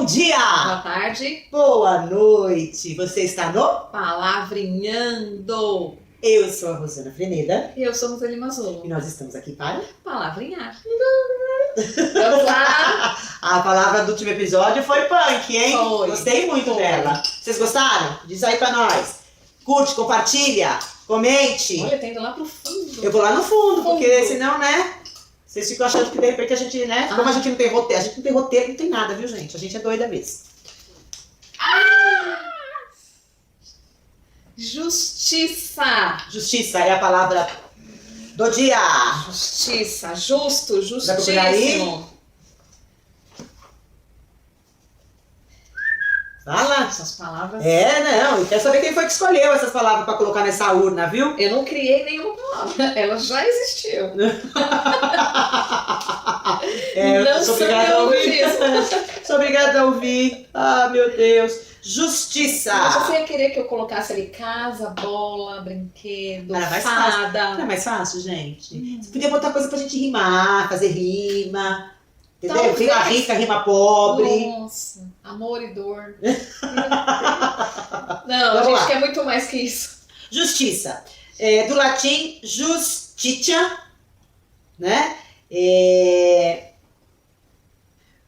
Bom dia! Boa tarde. Boa noite! Você está no Palavrinhando. Eu sou a Rosana Freneda Eu sou Roseli e Mazzolo. nós estamos aqui para Palavrinhar. Vamos lá. A palavra do último episódio foi punk, hein? Foi. Gostei muito Foi. dela. Vocês gostaram? Diz aí pra nós. Curte, compartilha, comente. Olha, tá indo lá pro fundo. Eu vou lá no fundo, porque Fundo. senão, né? Vocês ficam achando que de repente a gente, né? Como a gente não tem roteiro, não tem nada, viu, gente? A gente é doida mesmo. Justiça. Justiça é a palavra do dia. Justiça. Justo, Vai procurar aí? justíssimo. Fala. Essas palavras. É, não. Eu quero saber quem foi que escolheu essas palavras pra colocar nessa urna, viu? Eu não criei nenhuma palavra. Ela já existiu. Não sou sou obrigada a eu ouvir. mesmo. Sou obrigada a ouvir. Ah, meu Deus. Justiça. Mas você ia querer que eu colocasse ali casa, bola, brinquedo, Era mais fada. Não é mais fácil, gente? Você podia botar coisa pra gente rimar, fazer rima. Entendeu? Talvez. Rima rica, rima pobre. Nossa, amor e dor. Não, a Vamos gente lá. quer muito mais que isso. Justiça. Do latim justitia, né?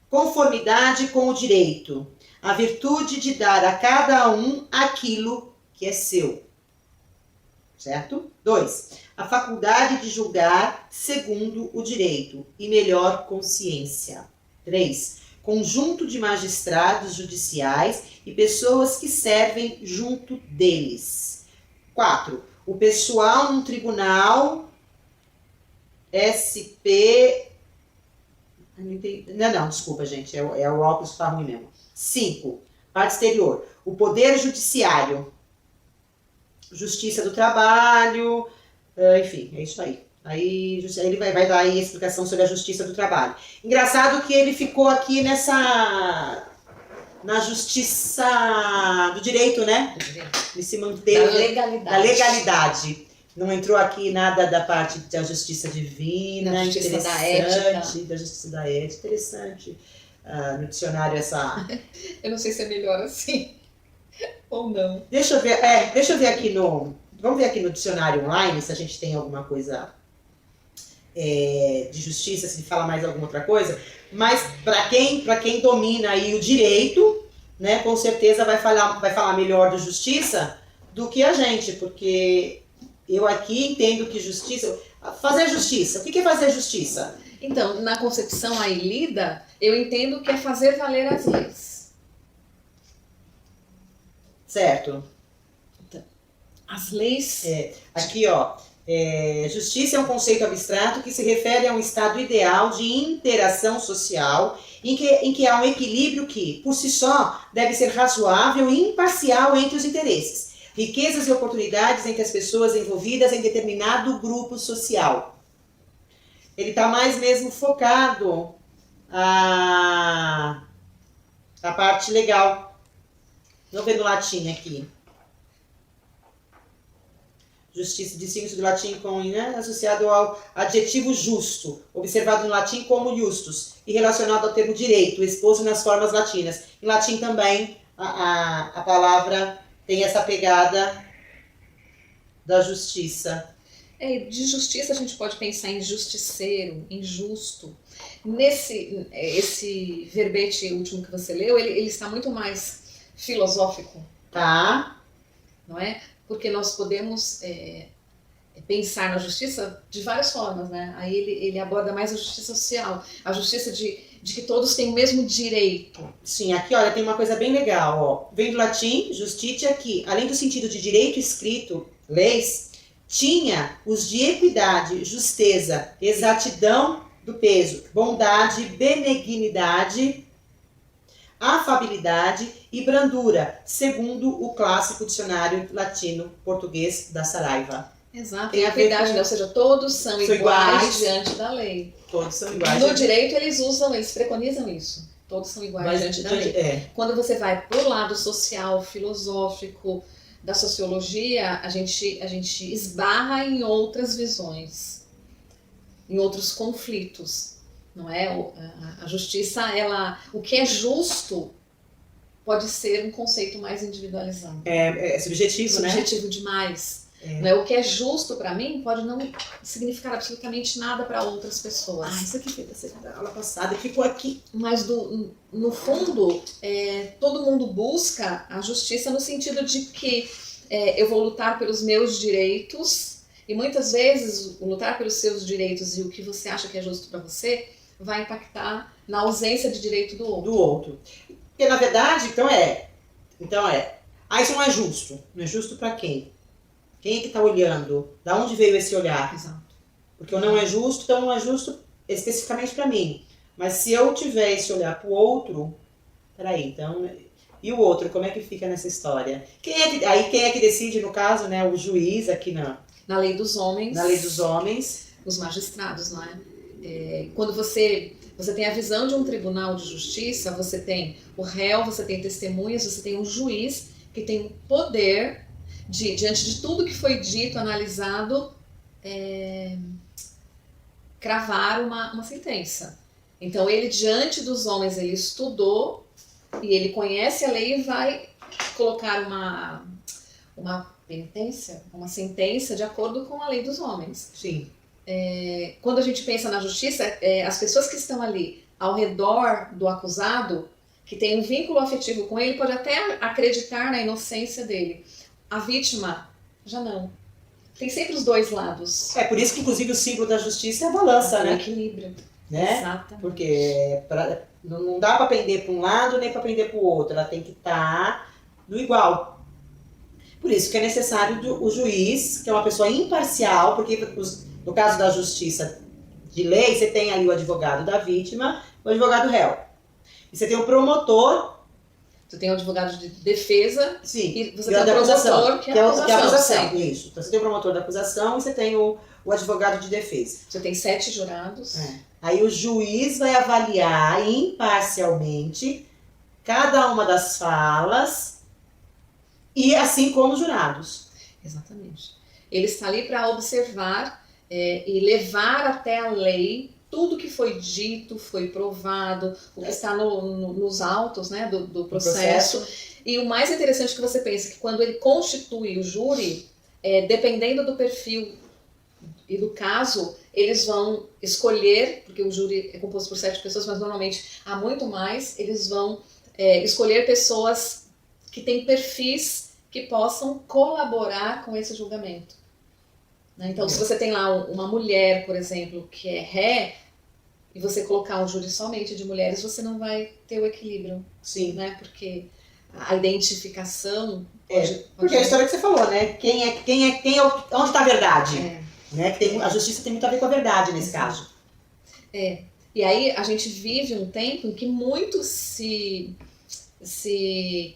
Conformidade com o direito. A virtude de dar a cada um aquilo que é seu. Certo? 2. A faculdade de julgar segundo o direito e melhor consciência. 3. Conjunto de magistrados judiciais e pessoas que servem junto deles. 4. O pessoal num tribunal SP... Não, desculpa, gente. É o óculos que tá ruim mesmo. 5. Parte exterior. O poder judiciário. Justiça do trabalho. Enfim, é isso aí. Aí ele vai dar aí a explicação sobre a justiça do trabalho. Engraçado que ele ficou aqui na justiça do direito, né? Ele se manteve Da legalidade. da legalidade. Não entrou aqui nada da parte da justiça divina, Da justiça da interessante, da justiça da ética, interessante. No dicionário essa... Eu não sei se é melhor assim ou não. Deixa eu ver aqui no... Vamos ver aqui no dicionário online se a gente tem alguma coisa de justiça, se fala mais alguma outra coisa. Mas para quem domina aí o direito, né, com certeza vai falar melhor de justiça do que a gente, porque eu aqui entendo que justiça... Fazer justiça. O que é fazer justiça? Então, na concepção aí lida, eu entendo que é fazer valer as leis. Certo. As leis... Aqui, ó. Justiça é um conceito abstrato que se refere a um estado ideal de interação social em que há um equilíbrio que, por si só, deve ser razoável e imparcial entre os interesses, riquezas e oportunidades entre as pessoas envolvidas em determinado grupo social. Ele está mais mesmo focado a parte legal. Vamos ver no latim aqui. Justiça, distingue-se do latim com, né, associado ao adjetivo justo, observado no latim como justus, e relacionado ao termo direito, exposto nas formas latinas. Em latim também, a palavra tem essa pegada da justiça. De justiça a gente pode pensar em justiceiro, injusto. Esse verbete último que você leu, ele está muito mais filosófico, Tá? não é? Porque nós podemos pensar na justiça de várias formas, né? Aí ele aborda mais a justiça social, a justiça de que todos têm o mesmo direito. Sim, aqui, olha, tem uma coisa bem legal, ó. Vem do latim, justitia, que, além do sentido de direito escrito, leis, tinha os de equidade, justeza, exatidão do peso, bondade, benignidade, afabilidade e brandura, segundo o clássico dicionário latino-português da Saraiva. Exato, Tem e a a ver equidade, com- né? Ou seja, todos são iguais iguais. diante da lei. Todos são iguais. No direito eles preconizam isso. Todos são iguais diante da lei. Quando você vai para o lado social, filosófico, da sociologia, a gente esbarra em outras visões, em outros conflitos, não é? A justiça, o que é justo pode ser um conceito mais individualizado. É subjetivo, né? Subjetivo demais. Né? O que é justo para mim pode não significar absolutamente nada para outras pessoas. Isso aqui foi da aula passada, ficou aqui. Mas no fundo, todo mundo busca a justiça no sentido de que eu vou lutar pelos meus direitos, e muitas vezes o lutar pelos seus direitos e o que você acha que é justo para você vai impactar na ausência de direito do outro. Do outro. Porque na verdade, isso não é justo. Não é justo para quem? Quem é que está olhando? Da onde veio esse olhar? Exato. Porque o não é justo, então não é justo especificamente para mim. Mas se eu tiver esse olhar para o outro, peraí, então... E o outro, como é que fica nessa história? Quem é que decide, no caso, né? O juiz aqui na lei dos homens. Na lei dos homens. Os magistrados, não é? Quando você tem a visão de um tribunal de justiça, você tem o réu, você tem testemunhas, você tem um juiz que tem o poder de, diante de tudo que foi dito, analisado, cravar uma sentença. Então ele, diante dos homens, ele estudou e ele conhece a lei e vai colocar uma penitência, uma sentença de acordo com a lei dos homens. Sim. Quando a gente pensa na justiça, as pessoas que estão ali ao redor do acusado, que tem um vínculo afetivo com ele, pode até acreditar na inocência dele. A vítima, já não. Tem sempre os dois lados. Por isso que, inclusive, o símbolo da justiça é a balança, né? O equilíbrio. Né? Exatamente. Porque não dá para pender para um lado nem para pender para o outro. Ela tem que estar no igual. Por isso que é necessário o juiz, que é uma pessoa imparcial, porque no caso da justiça de lei, você tem ali o advogado da vítima, o advogado réu. E você tem o promotor. Você tem o advogado de defesa. Sim. E você tem o promotor, que é a acusação. Isso. Então você tem o promotor da acusação e você tem o advogado de defesa. Você tem 7 jurados. Aí o juiz vai avaliar imparcialmente cada uma das falas e assim como os jurados. Exatamente. Ele está ali para observar e levar até a lei tudo que foi dito, foi provado, o que está nos autos, né, do processo. E o mais interessante que você pensa que quando ele constitui o júri, dependendo do perfil e do caso, eles vão escolher, porque o júri é composto por 7 pessoas, mas normalmente há muito mais, eles vão escolher pessoas que têm perfis que possam colaborar com esse julgamento. Né? Então, se você tem lá uma mulher, por exemplo, que é ré, e você colocar um júri somente de mulheres, você não vai ter o equilíbrio. Sim. Né? Porque a identificação... Porque é a história que você falou, né? Onde está a verdade? Né? A justiça tem muito a ver com a verdade nesse caso. E aí a gente vive um tempo em que muito se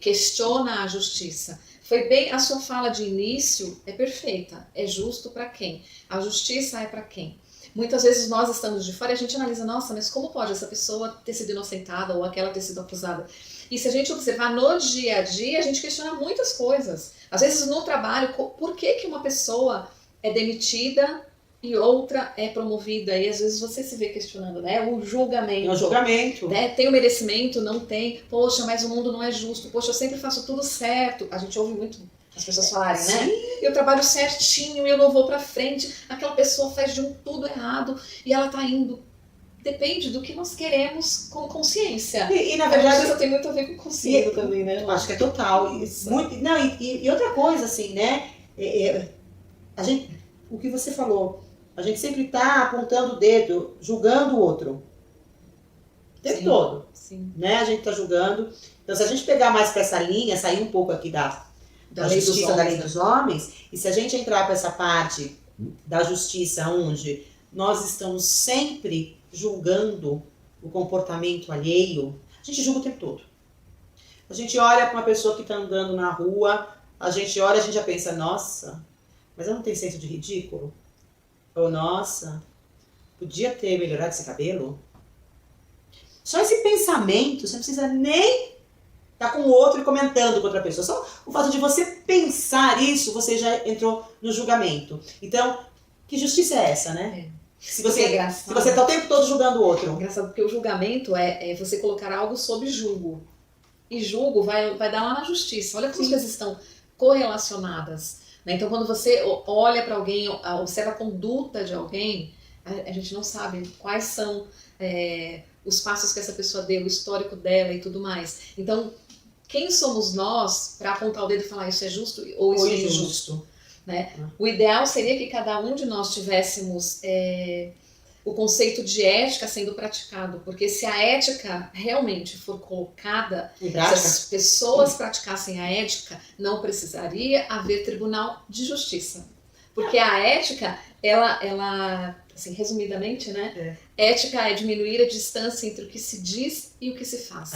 questiona a justiça. Foi bem, a sua fala de início é perfeita. É justo para quem? A justiça é para quem? Muitas vezes nós estamos de fora e a gente analisa, nossa, mas como pode essa pessoa ter sido inocentada ou aquela ter sido acusada? E se a gente observar no dia a dia, a gente questiona muitas coisas. Às vezes no trabalho, por que uma pessoa é demitida e outra é promovida? E às vezes você se vê questionando, né? O julgamento. É um julgamento. Né? Tem o merecimento? Não tem. Poxa, mas o mundo não é justo. Poxa, eu sempre faço tudo certo. A gente ouve muito as pessoas falarem, né? Sim. Eu trabalho certinho e eu não vou pra frente. Aquela pessoa faz de tudo errado e ela tá indo. Depende do que nós queremos com consciência. E na verdade... Isso tem muito a ver com consciência também, né? Eu acho que é total. E outra coisa, assim, né? O que você falou, a gente sempre está apontando o dedo, julgando o outro. O tempo todo. Sim. Né? A gente está julgando. Então, se a gente pegar mais para essa linha, sair um pouco aqui da justiça da lei dos homens, e se a gente entrar para essa parte da justiça onde nós estamos sempre julgando o comportamento alheio, a gente julga o tempo todo. A gente olha para uma pessoa que está andando na rua, a gente já pensa, nossa, mas ela não tem senso de ridículo? Ou, nossa, podia ter melhorado esse cabelo? Só esse pensamento, você não precisa nem estar com o outro e comentando com outra pessoa. Só o fato de você pensar isso, você já entrou no julgamento. Então, que justiça é essa, né? Se você está o tempo todo julgando o outro. É engraçado, porque o julgamento é você colocar algo sob julgo. e julgo vai dar lá na justiça. Olha como as coisas estão correlacionadas. Né? Então, quando você olha para alguém, observa a conduta de alguém, a gente não sabe quais são os passos que essa pessoa deu, o histórico dela e tudo mais. Então, quem somos nós para apontar o dedo e falar isso é justo ou isso é injusto? Né? O ideal seria que cada um de nós tivéssemos o conceito de ética sendo praticado, porque se a ética realmente for colocada, se as pessoas praticassem a ética, não precisaria haver tribunal de justiça. Porque a ética, ela assim, resumidamente, né? Ética é diminuir a distância entre o que se diz e o que se faz.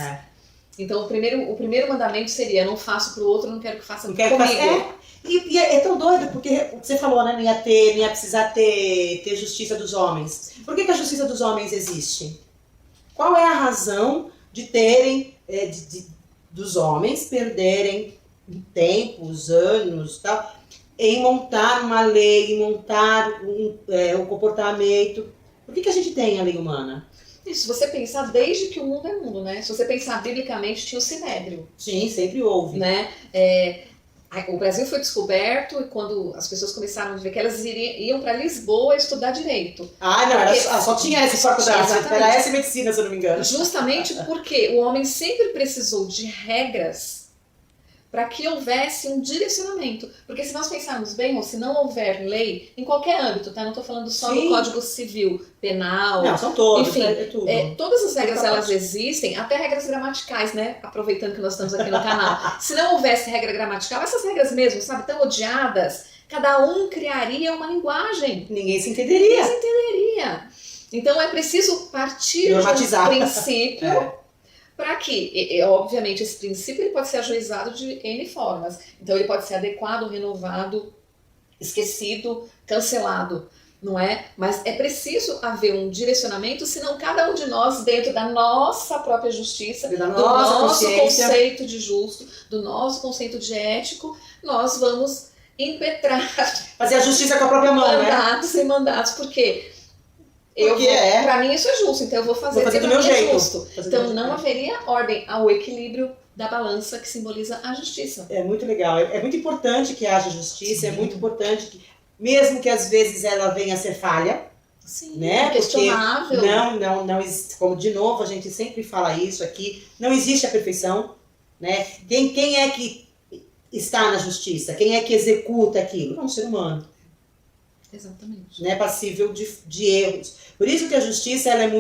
Então, o primeiro mandamento seria: não faço pro outro, não quero que faça comigo. E é tão doido, porque você falou, né, não ia precisar ter justiça dos homens. Por que a justiça dos homens existe? Qual é a razão de terem, dos homens perderem tempos, anos, tal, em montar uma lei, em montar o comportamento? Por que a gente tem a lei humana? Isso, se você pensar, desde que o mundo é mundo, né? Se você pensar biblicamente, tinha o sinédrio. Sim, sempre houve. Né? O Brasil foi descoberto e quando as pessoas começaram a ver que elas iam para Lisboa estudar direito. Só tinha essa faculdade, era essa medicina, se eu não me engano. Justamente porque o homem sempre precisou de regras para que houvesse um direcionamento. Porque se nós pensarmos bem, ou se não houver lei, em qualquer âmbito, tá? Não estou falando só do Código Civil, Penal... Não, são todos, enfim, tudo. Todas as regras, elas existem, até regras gramaticais, né? Aproveitando que nós estamos aqui no canal. Se não houvesse regra gramatical, essas regras mesmo, sabe, tão odiadas, cada um criaria uma linguagem. Ninguém se entenderia. Então é preciso partir de um princípio... Para que, obviamente, esse princípio ele pode ser ajuizado de N formas. Então, ele pode ser adequado, renovado, esquecido, cancelado, não é? Mas é preciso haver um direcionamento, senão cada um de nós, dentro da nossa própria justiça, do nosso conceito de justo, do nosso conceito de ético, nós vamos impetrar. Fazer a justiça com a própria mão, mandatos e mandatos, porque... Pra mim isso é justo, então eu vou fazer do meu jeito. Justo. Então não haveria ordem ao equilíbrio da balança que simboliza a justiça. É muito legal, é muito importante que haja justiça. Sim. É muito importante que, mesmo que às vezes ela venha a ser falha, sim, né? Questionável. Porque não, como de novo a gente sempre fala isso aqui, não existe a perfeição, né? Quem é que está na justiça? Quem é que executa aquilo? É um ser humano. Exatamente. Né, passível de erros. Por isso que a justiça ela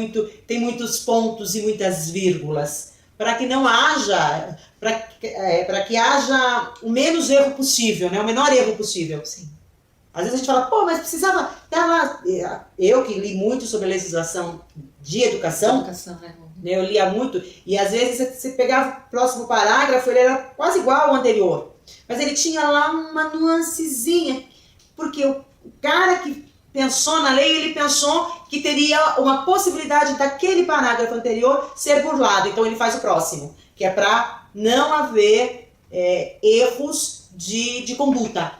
tem muitos pontos e muitas vírgulas, para que não haja, para que haja o menos erro possível, né, o menor erro possível. Sim. Às vezes a gente fala, mas precisava estar lá. Eu que li muito sobre a legislação de educação, né, eu lia muito, e às vezes você pegava o próximo parágrafo, ele era quase igual ao anterior, mas ele tinha lá uma nuancezinha, porque o cara que pensou na lei, ele pensou que teria uma possibilidade daquele parágrafo anterior ser burlado. Então ele faz o próximo, que é para não haver erros de conduta.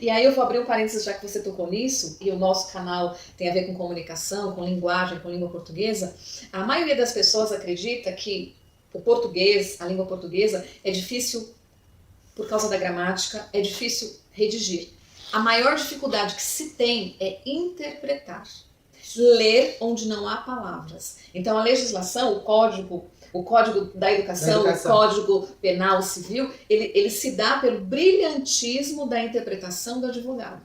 E aí eu vou abrir um parênteses, já que você tocou nisso, e o nosso canal tem a ver com comunicação, com linguagem, com língua portuguesa. A maioria das pessoas acredita que o português, a língua portuguesa, é difícil por causa da gramática, é difícil redigir. A maior dificuldade que se tem é interpretar, ler onde não há palavras. Então a legislação, o código da educação, o código penal civil, ele se dá pelo brilhantismo da interpretação do advogado.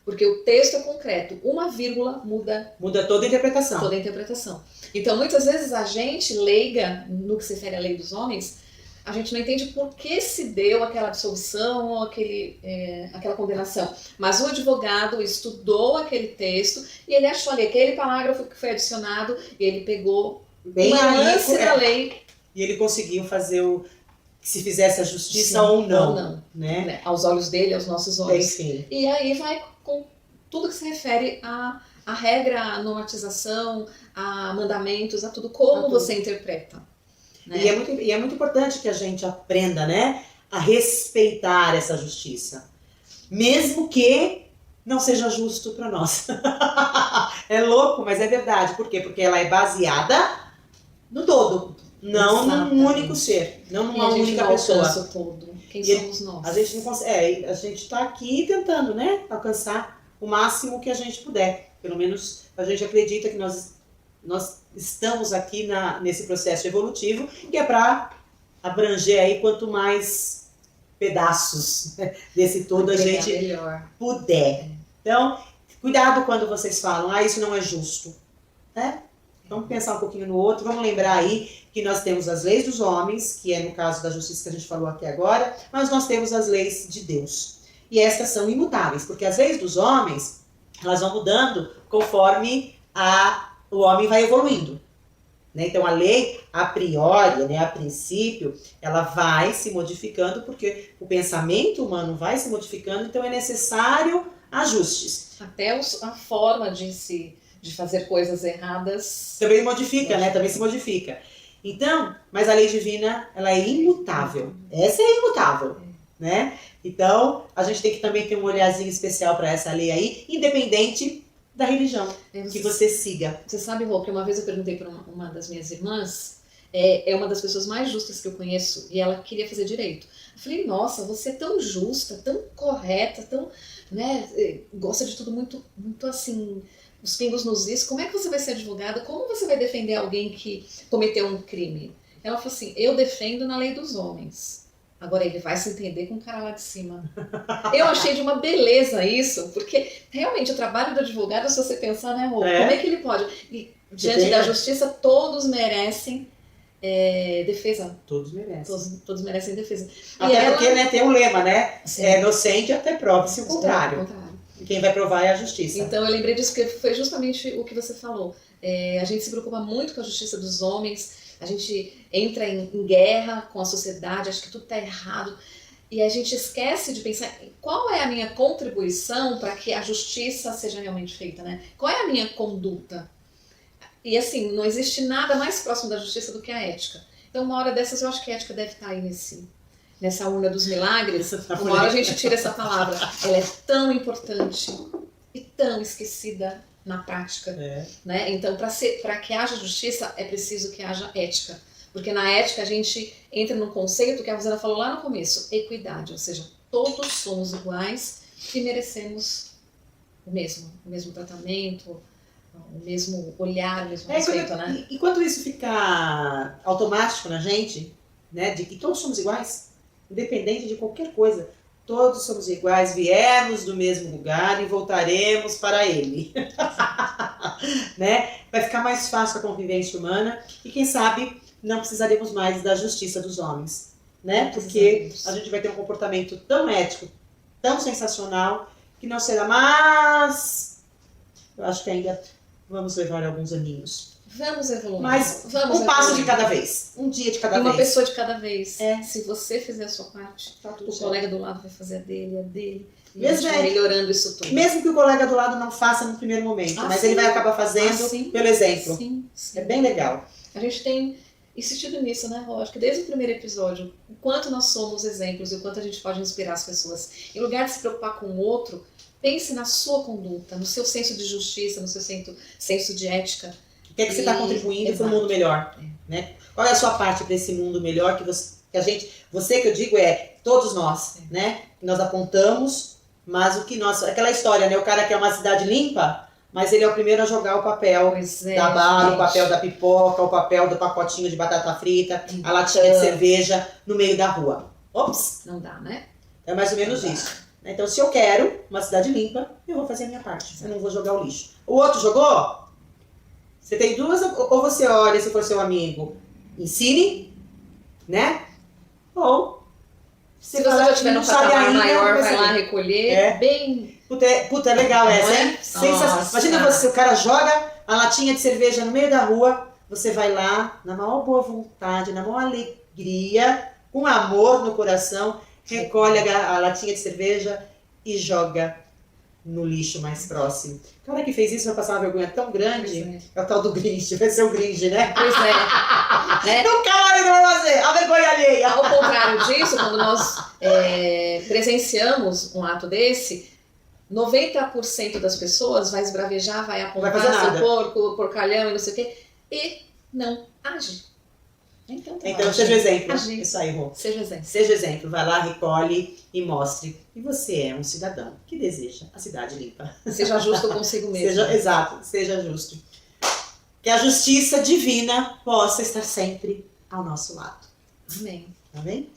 Porque o texto é concreto, uma vírgula muda toda a interpretação. Toda a interpretação. Então muitas vezes a gente, leiga, no que se refere à lei dos homens, a gente não entende por que se deu aquela absolvição ou aquela condenação. Mas o advogado estudou aquele texto e ele achou ali aquele parágrafo que foi adicionado e ele pegou bem uma lance da lei. E ele conseguiu fazer se fizesse a justiça. Sim, ou não. Né? Aos olhos dele, aos nossos olhos. Sim. E aí vai com tudo que se refere à regra, à normatização, a mandamentos, a tudo, como você interpreta. Né? E é muito importante que a gente aprenda, né, a respeitar essa justiça, mesmo que não seja justo para nós. É louco, mas é verdade. Por quê? Porque ela é baseada no todo. não num único ser, não numa única pessoa. Todo. Quem somos nós? A gente não consegue, a gente está aqui tentando, né, alcançar o máximo que a gente puder. Pelo menos a gente acredita que nós estamos aqui nesse processo evolutivo, que é para abranger aí quanto mais pedaços desse todo a gente puder. Então, cuidado quando vocês falam, isso não é justo, né? Vamos pensar um pouquinho no outro, vamos lembrar aí que nós temos as leis dos homens, que é no caso da justiça que a gente falou aqui agora, mas nós temos as leis de Deus. E estas são imutáveis, porque as leis dos homens, elas vão mudando conforme o homem vai evoluindo. Né? Então a lei, a priori, né, a princípio, ela vai se modificando, porque o pensamento humano vai se modificando, então é necessário ajustes. Até a forma de fazer coisas erradas também modifica, né? Também se modifica. Então, mas a lei divina, ela é imutável. Essa é imutável, né? Então, a gente tem que também ter um olharzinho especial para essa lei aí, independente da religião que você siga. Você sabe, Rô, que uma vez eu perguntei para uma das minhas irmãs, é uma das pessoas mais justas que eu conheço, e ela queria fazer direito. Eu falei, nossa, você é tão justa, tão correta, tão, né, gosta de tudo muito, muito assim, os pingos nos is, como é que você vai ser advogada? Como você vai defender alguém que cometeu um crime? Ela falou assim, eu defendo na lei dos homens. Agora ele vai se entender com o cara lá de cima. Eu achei de uma beleza isso, porque realmente o trabalho do advogado, se você pensar, né, Rô, como é que ele pode? E, diante da justiça, todos merecem defesa. Todos merecem. Todos merecem defesa. Até porque, né, tem um lema, né? Sim. É inocente até prove-se o contrário. Quem vai provar é a justiça. Então eu lembrei disso, que foi justamente o que você falou. A gente se preocupa muito com a justiça dos homens, a gente entra em guerra com a sociedade, acha que tudo está errado, e a gente esquece de pensar qual é a minha contribuição para que a justiça seja realmente feita, né? Qual é a minha conduta? E assim, não existe nada mais próximo da justiça do que a ética. Então uma hora dessas eu acho que a ética deve estar aí nessa urna dos milagres. Uma hora a gente tira essa palavra. Ela é tão importante e tão esquecida na prática. Né? Então, para que haja justiça, é preciso que haja ética. Porque na ética a gente entra num conceito que a Rosana falou lá no começo, equidade. Ou seja, todos somos iguais e merecemos o mesmo tratamento, o mesmo olhar, o mesmo respeito. Né? E quando isso ficar automático na gente, né, de que todos somos iguais, independente de qualquer coisa, todos somos iguais, viemos do mesmo lugar e voltaremos para ele. Né? Vai ficar mais fácil a convivência humana e quem sabe não precisaremos mais da justiça dos homens, né? Porque a gente vai ter um comportamento tão ético, tão sensacional, que não será mais... Eu acho que ainda vamos levar alguns aninhos. Vamos evoluir. Mas um passo de cada vez, um dia de cada vez. Uma pessoa de cada vez. Se você fizer a sua parte, o colega do lado vai fazer a dele. E mesmo melhorando isso tudo. Mesmo que o colega do lado não faça no primeiro momento, mas ele vai acabar fazendo pelo exemplo. Sim. É bem legal. A gente tem insistido nisso, né, Rô? Acho que desde o primeiro episódio, o quanto nós somos exemplos e o quanto a gente pode inspirar as pessoas. Em lugar de se preocupar com o outro, pense na sua conduta, no seu senso de justiça, no seu senso de ética. O que é que você está contribuindo para um mundo melhor? Né? Qual é a sua parte para esse mundo melhor que você que eu digo todos nós, né? Nós apontamos, mas o que nós... Aquela história, né? O cara quer uma cidade limpa, mas ele é o primeiro a jogar o papel da bala, o papel da pipoca, o papel do pacotinho de batata frita, a latinha de cerveja no meio da rua. Ops! Não dá, né? É mais ou menos isso. Então, se eu quero uma cidade limpa, eu vou fazer a minha parte. Eu não vou jogar o lixo. O outro jogou? Você tem duas, ou você olha, se for seu amigo, ensine, né? Ou se você já tiver num patamar maior, vai lá recolher. Bem... Puta, é legal essa, hein? Imagina você, o cara joga a latinha de cerveja no meio da rua, você vai lá, na maior boa vontade, na maior alegria, com amor no coração, recolhe a latinha de cerveja e joga no lixo mais próximo. O cara que fez isso vai passar uma vergonha tão grande. É o tal do Grinch, vai ser o Grinch, né? Pois é. Nunca mais vai fazer a vergonha alheia. Ao contrário disso, quando nós presenciamos um ato desse, 90% das pessoas vai esbravejar, vai apontar seu porco, porcalhão e não sei o quê, e não age. Então seja exemplo. Isso aí, Rô. Seja exemplo. Seja exemplo. Vai lá, recolhe e mostre que você é um cidadão que deseja a cidade limpa. Seja justo consigo mesmo. Exato, seja justo. Que a justiça divina possa estar sempre ao nosso lado. Amém. Amém?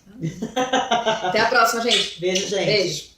Até a próxima, gente. Beijo, gente. Beijo.